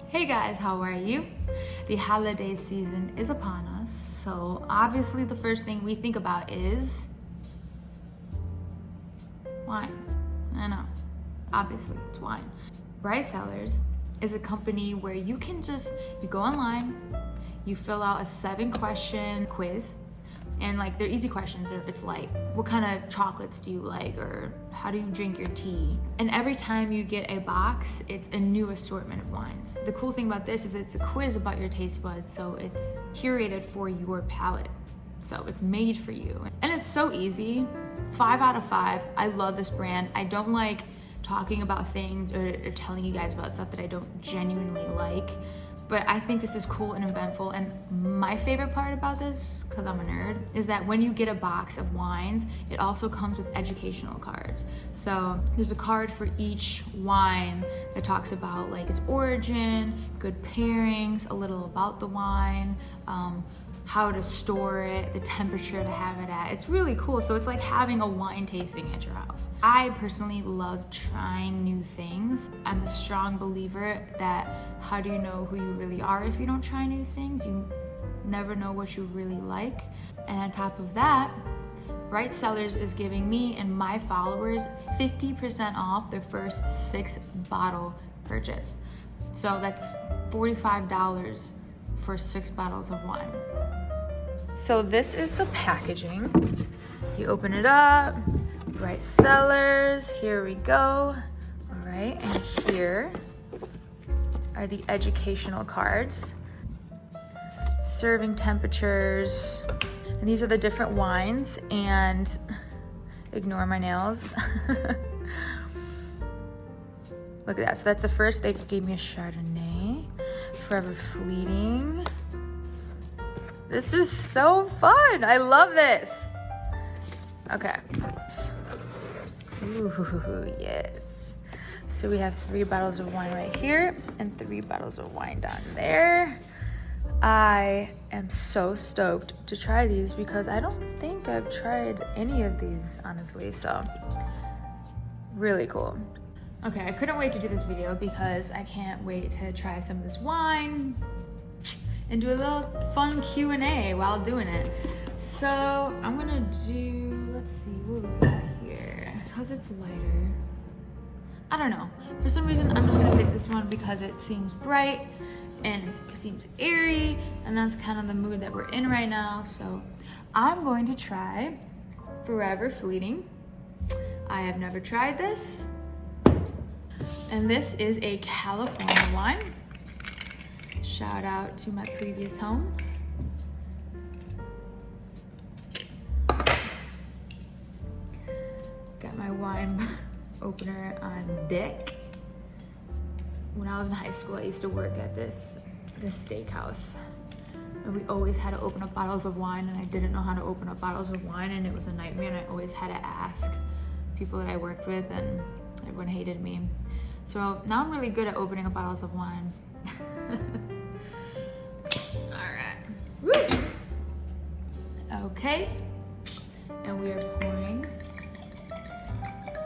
Hey guys, how are you? The holiday season is upon us, so obviously the first thing we think about is wine. I know, obviously it's wine. Bright Cellars is a company where you go online, you fill out a 7-question quiz, and they're easy questions. It's like, what kind of chocolates do you like, or how do you drink your tea? And every time you get a box, it's a new assortment of wines. The cool thing about this is it's a quiz about your taste buds, so it's curated for your palate. So it's made for you. And it's so easy. 5 out of 5. I love this brand. I don't like talking about things or telling you guys about stuff that I don't genuinely like. But I think this is cool and eventful. And my favorite part about this, because I'm a nerd, is that when you get a box of wines, it also comes with educational cards. So there's a card for each wine that talks about its origin, good pairings, a little about the wine, how to store it, the temperature to have it at. It's really cool. So it's like having a wine tasting at your house. I personally love trying new things. I'm a strong believer that how do you know who you really are if you don't try new things? You never know what you really like. And on top of that, Bright Cellars is giving me and my followers 50% off their first 6-bottle purchase. So that's $45 for 6 bottles of wine. So this is the packaging. You open it up, Bright Cellars, here we go. All right, and here are the educational cards. Serving temperatures, and these are the different wines, and ignore my nails. Look at that, so that's the first. They gave me a Chardonnay, Forever Fleeting. This is so fun. I love this. Okay. Ooh, yes. So we have 3 bottles of wine right here and 3 bottles of wine down there. I am so stoked to try these because I don't think I've tried any of these, honestly. So really cool. Okay, I couldn't wait to do this video because I can't wait to try some of this wine and do a little fun Q&A while doing it. So I'm gonna do, let's see, what we got here. Because it's lighter, I don't know. For some reason, I'm just gonna pick this one because it seems bright and it seems airy, and that's kind of the mood that we're in right now. So I'm going to try Forever Fleeting. I have never tried this. And this is a California wine. Shout out to my previous home. Got my wine opener on deck. When I was in high school, I used to work at this steakhouse. And we always had to open up bottles of wine, and I didn't know how to open up bottles of wine, and it was a nightmare, and I always had to ask people that I worked with, and everyone hated me. So now I'm really good at opening up bottles of wine. Woo. Okay, and we are pouring,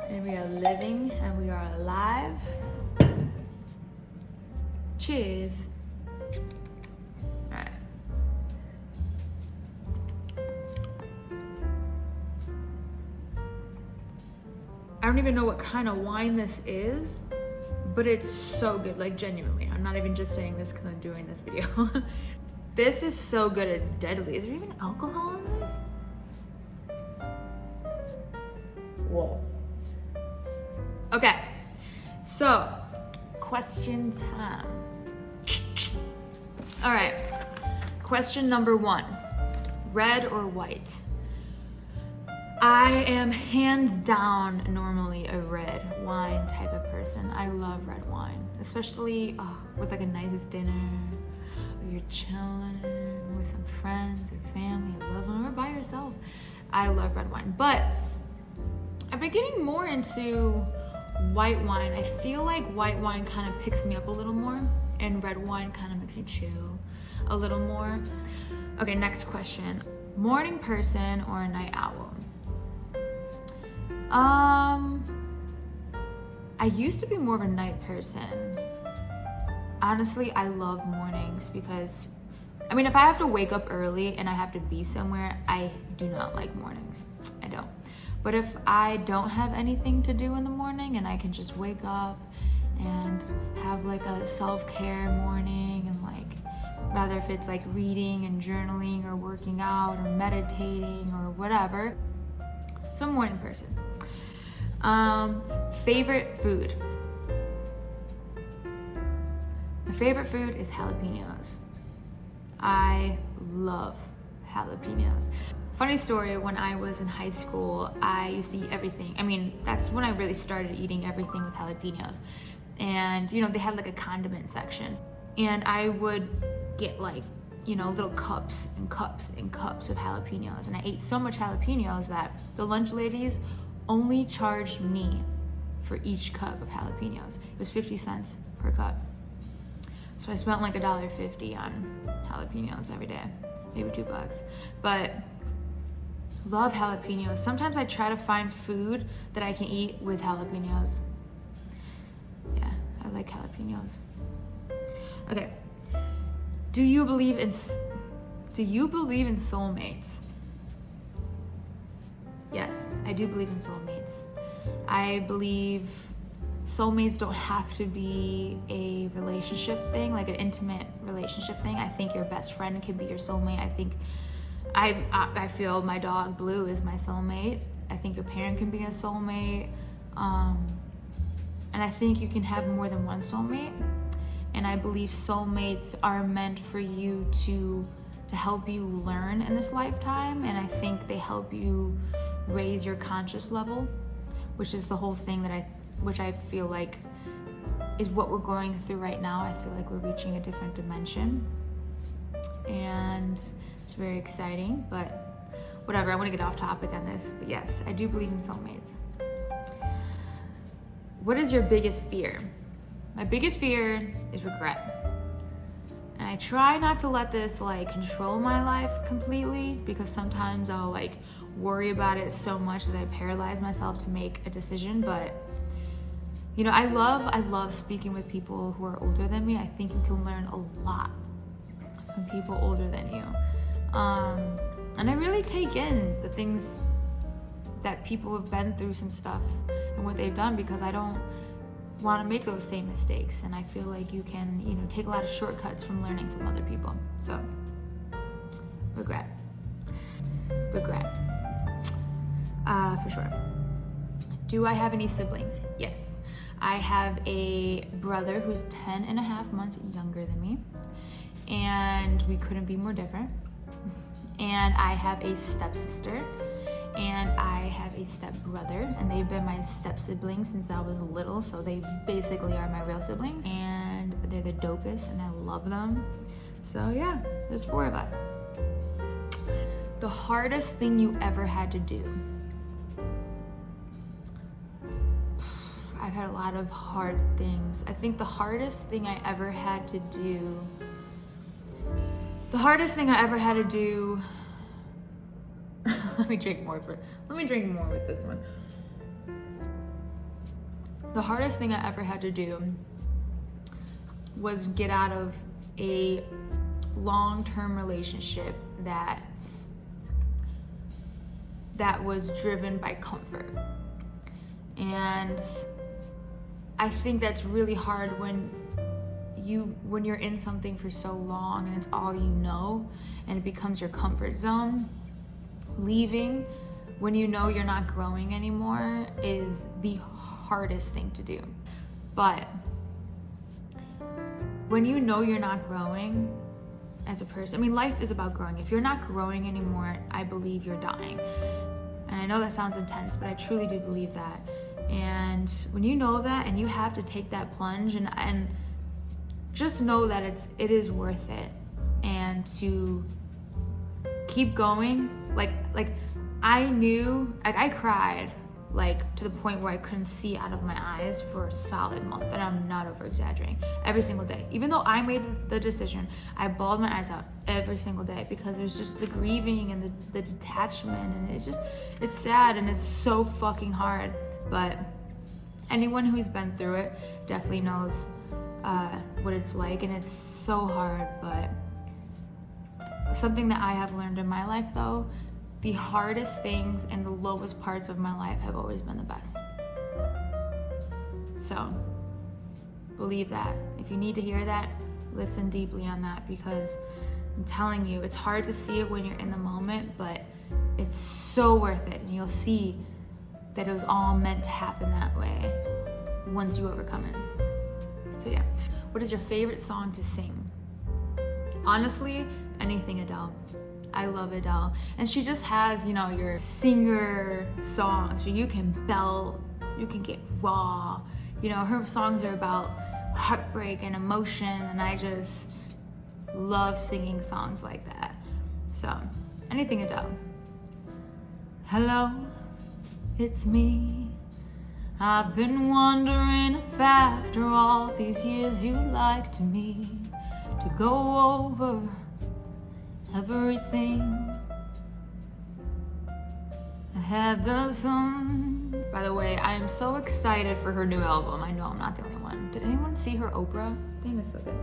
and we are living, and we are alive. Cheers. All right. I don't even know what kind of wine this is, but it's so good, genuinely. I'm not even just saying this because I'm doing this video. This is so good, it's deadly. Is there even alcohol in this? Whoa. Okay, so question time. All right, question number 1, red or white? I am hands down normally a red wine type of person. I love red wine, especially with a nice dinner. You're chilling with some friends or family or loved one or by yourself. I love red wine, but I've been getting more into white wine. I feel like white wine kind of picks me up a little more, and red wine kind of makes me chill a little more. Okay, next question. Morning person or a night owl? I used to be more of a night person. honestly, I love mornings because, I mean, if I have to wake up early and I have to be somewhere, I do not like mornings. I don't. But if I don't have anything to do in the morning and I can just wake up and have like a self-care morning, and like, rather if it's like reading and journaling or working out or meditating or whatever. So I'm a morning person. Favorite food. My favorite food is jalapenos. I love jalapenos. Funny story, when I was in high school, I used to eat everything. I mean, that's when I really started eating everything with jalapenos. And, you know, they had like a condiment section. And I would get like, you know, little cups and cups and cups of jalapenos. And I ate so much jalapenos that the lunch ladies only charged me for each cup of jalapenos. It was 50 cents per cup. So I spent like $1.50 on jalapenos every day, maybe $2. But love jalapenos. Sometimes I try to find food that I can eat with jalapenos. Yeah, I like jalapenos. Okay. Do you believe in soulmates? Yes, I do believe in soulmates. I believe soulmates don't have to be a relationship thing, like an intimate relationship thing. I think your best friend can be your soulmate. I feel my dog Blue is my soulmate. I think your parent can be a soulmate. And I think you can have more than one soulmate. And I believe soulmates are meant for you to help you learn in this lifetime. And I think they help you raise your conscious level, which is the whole thing which I feel like is what we're going through right now. I feel like we're reaching a different dimension. And it's very exciting, but whatever, I want to get off topic on this. But yes, I do believe in soulmates. What is your biggest fear? My biggest fear is regret. And I try not to let this like control my life completely, because sometimes I'll like worry about it so much that I paralyze myself to make a decision. But you know, I love speaking with people who are older than me. I think you can learn a lot from people older than you. And I really take in the things that people have been through some stuff and what they've done, because I don't want to make those same mistakes. And I feel like you can, you know, take a lot of shortcuts from learning from other people. So, regret. For sure. Do I have any siblings? Yes. I have a brother who's 10 and a half months younger than me, and we couldn't be more different. And I have a stepsister, and I have a stepbrother, and they've been my step siblings since I was little, so they basically are my real siblings, and they're the dopest, and I love them. So yeah, there's 4 of us. The hardest thing you ever had to do? I've had a lot of hard things. I think the hardest thing I ever had to do, let me drink more with this one. The hardest thing I ever had to do was get out of a long-term relationship that was driven by comfort. And I think that's really hard when you're in something for so long and it's all you know and it becomes your comfort zone. Leaving when you know you're not growing anymore is the hardest thing to do. But when you know you're not growing as a person, I mean, life is about growing. If you're not growing anymore, I believe you're dying. And I know that sounds intense, but I truly do believe that. And when you know that and you have to take that plunge and just know that it is worth it, and to keep going, like I knew, like I cried like to the point where I couldn't see out of my eyes for a solid month, and I'm not over exaggerating, every single day. Even though I made the decision, I bawled my eyes out every single day, because there's just the grieving and the detachment, and it's sad and it's so fucking hard. But anyone who's been through it definitely knows what it's like, and it's so hard. But something that I have learned in my life, though, the hardest things and the lowest parts of my life have always been the best. So believe that. If you need to hear that, listen deeply on that, because I'm telling you, it's hard to see it when you're in the moment, but it's so worth it, and you'll see that it was all meant to happen that way once you overcome it. So yeah, what is your favorite song to sing? Honestly, anything Adele. I love Adele, and she just has, you know, your singer songs where you can belt, you can get raw. You know, her songs are about heartbreak and emotion, and I just love singing songs like that. So anything Adele. Hello, it's me. I've been wondering if after all these years you'd like to me to go over everything. I had the sun. By the way, I am so excited for her new album. I know I'm not the only one. Did anyone see her Oprah thing? It's so good.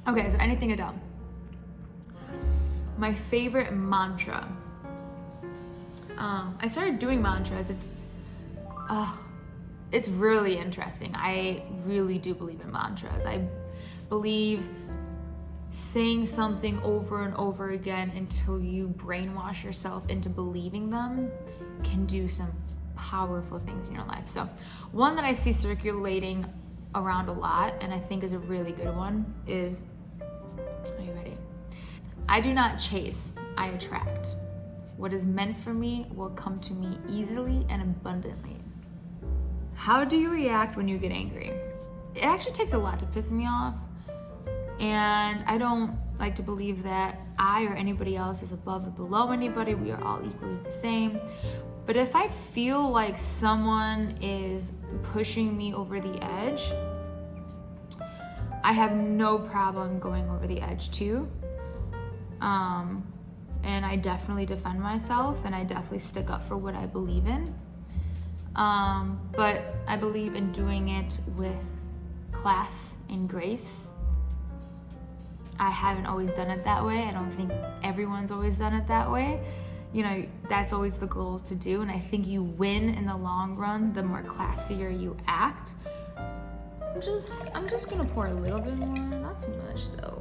Okay, so anything Adele. My favorite mantra. I started doing mantras. It's really interesting. I really do believe in mantras. I believe saying something over and over again until you brainwash yourself into believing them can do some powerful things in your life. So one that I see circulating around a lot, and I think is a really good one, is, are you ready? I do not chase, I attract. What is meant for me will come to me easily and abundantly. How do you react when you get angry? It actually takes a lot to piss me off, and I don't like to believe that I or anybody else is above or below anybody. We are all equally the same. But if I feel like someone is pushing me over the edge, I have no problem going over the edge too. And I definitely defend myself, and I definitely stick up for what I believe in. But I believe in doing it with class and grace. I haven't always done it that way. I don't think everyone's always done it that way. You know, that's always the goal is to do, and I think you win in the long run the more classier you act. I'm just gonna pour a little bit more, not too much though.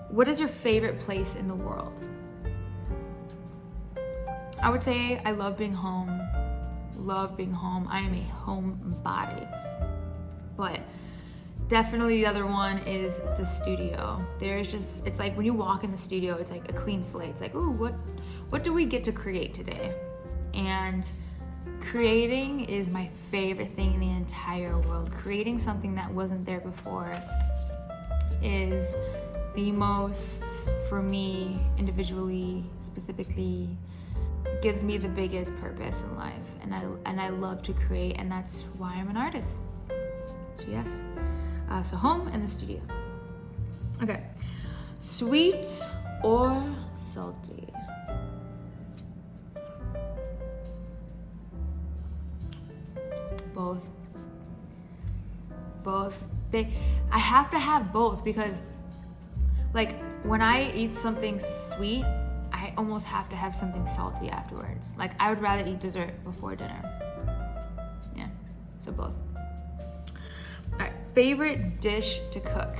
What is your favorite place in the world? I would say I love being home. Love being home. I am a homebody. But definitely the other one is the studio. It's like when you walk in the studio, it's like a clean slate. It's like, ooh, what do we get to create today? And creating is my favorite thing in the entire world. Creating something that wasn't there before is the most, for me, individually, specifically, gives me the biggest purpose in life. And I love to create, and that's why I'm an artist. So yes. So home and the studio. Okay. Sweet or salty? Both. I have to have both, because like when I eat something sweet, I almost have to have something salty afterwards. Like I would rather eat dessert before dinner. Yeah, so both. All right, favorite dish to cook.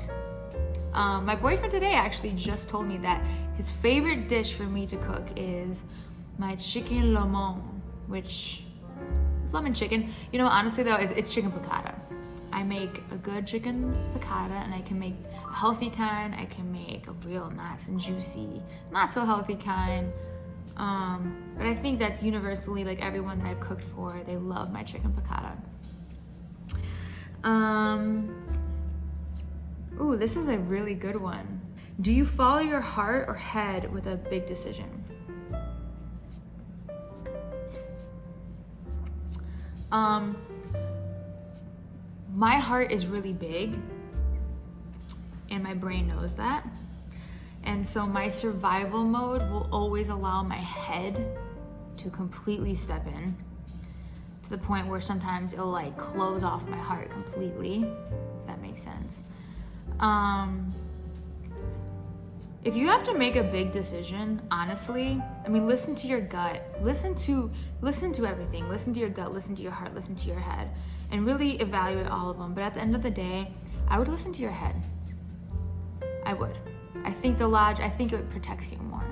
My boyfriend today actually just told me that his favorite dish for me to cook is my chicken lemon, which is lemon chicken. You know, honestly though, it's chicken piccata. I make a good chicken piccata, and I can make a healthy kind. I can make a real nice and juicy, not so healthy kind. But I think that's universally, like everyone that I've cooked for, they love my chicken piccata. Ooh, this is a really good one. Do you follow your heart or head with a big decision? My heart is really big, and my brain knows that. And so my survival mode will always allow my head to completely step in to the point where sometimes it'll like close off my heart completely, if that makes sense. If you have to make a big decision, honestly, I mean, listen to your gut. Listen to everything. Listen to your gut, listen to your heart, listen to your head, and really evaluate all of them. But at the end of the day, I would listen to your head. I would. I think it protects you more.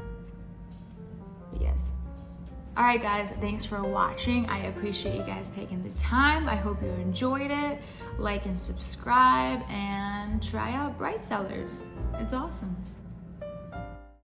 But yes. All right, guys, thanks for watching. I appreciate you guys taking the time. I hope you enjoyed it. Like and subscribe and try out Bright Sellers. It's awesome.